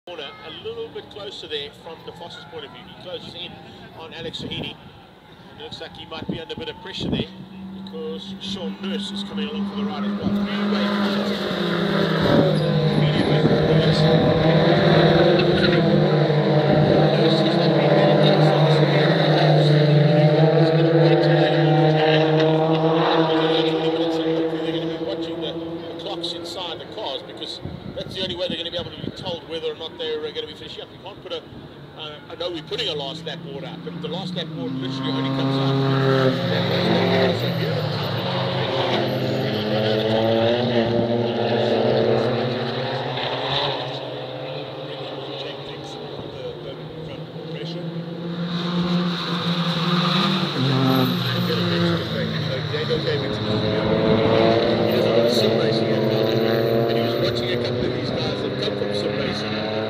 corner a little bit closer there from DeVos's point of view. He closes in on Alex Shahidi. It looks like he might be under a bit of pressure there because Sean Nurse is coming along for the ride as well. Inside the cars, because that's the only way they're going to be able to be told whether or not they're going to be finishing up. You can't put I know we're putting a last lap board out, but the last lap board literally only comes out. He doesn't want to sim racing. And he was watching a couple of these guys that come from sim racing.